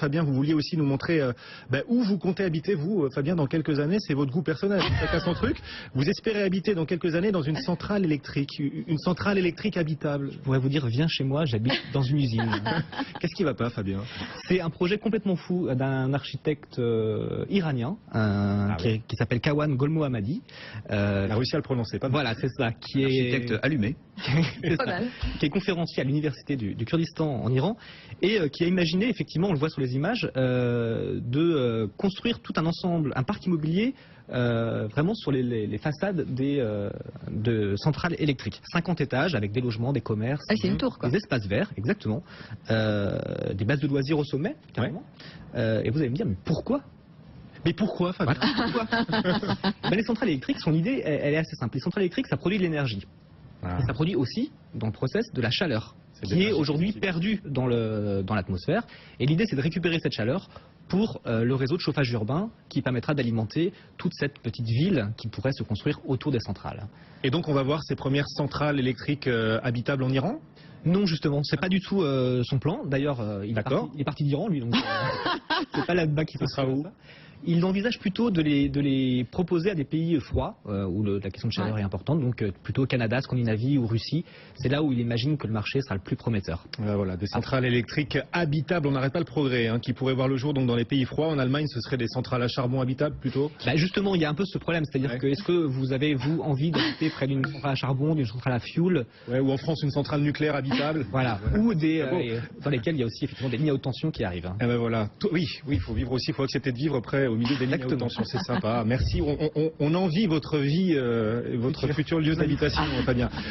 Fabien, vous vouliez aussi nous montrer où vous comptez habiter, vous, Fabien, dans quelques années. C'est votre goût personnel, chacun son truc. Vous espérez habiter dans quelques années dans une centrale électrique habitable. Je pourrais vous dire, viens chez moi, j'habite dans une usine. Qu'est-ce qui va pas, Fabien? C'est un projet complètement fou d'un architecte iranien qui s'appelle Kawan Golmohammadi. On a réussi à le prononcer, pas mal. Voilà, c'est ça. Qui est architecte allumé. C'est ça, qui est conférencier à l'université du Kurdistan en Iran et qui a imaginé, effectivement, on le voit sur les images, de construire tout un ensemble, un parc immobilier vraiment sur les façades de centrales électriques. 50 étages avec des logements, des commerces, c'est une tour, quoi. Des espaces verts, exactement, des bases de loisirs au sommet, carrément. Et vous allez me dire, mais pourquoi? Mais pourquoi, Fabien? Les centrales électriques, son idée, elle est assez simple. Les centrales électriques, ça produit de l'énergie. Et ça produit aussi, dans le process, de la chaleur, qui est aujourd'hui perdue dans l'atmosphère. Et l'idée, c'est de récupérer cette chaleur pour le réseau de chauffage urbain qui permettra d'alimenter toute cette petite ville qui pourrait se construire autour des centrales. Et donc, on va voir ces premières centrales électriques habitables en Iran? Non, justement, c'est pas du tout son plan. D'ailleurs, il est parti d'Iran, lui, donc c'est pas là-bas qu'il sera où. Il envisage plutôt de les proposer à des pays froids, où la question de chaleur est importante, donc plutôt Canada, Scandinavie ou Russie. C'est là où il imagine que le marché sera le plus prometteur. Voilà, des centrales électriques habitables, on n'arrête pas le progrès, qui pourraient voir le jour donc dans les pays froids. En Allemagne, ce serait des centrales à charbon habitables plutôt? Justement, il y a un peu ce problème, c'est-à-dire que est-ce que vous avez, vous, envie d'habiter près d'une centrale à charbon, d'une centrale à fioul? Ou en France, une centrale nucléaire habitable? Voilà, ou dans lesquelles il y a aussi effectivement des lignes à haute tension qui arrivent. Voilà. Oui, il faut vivre aussi, il faut accepter de vivre près au milieu des lignes à haute tension, c'est sympa. Merci, on envie votre vie, votre futur lieu d'habitation, Fabien.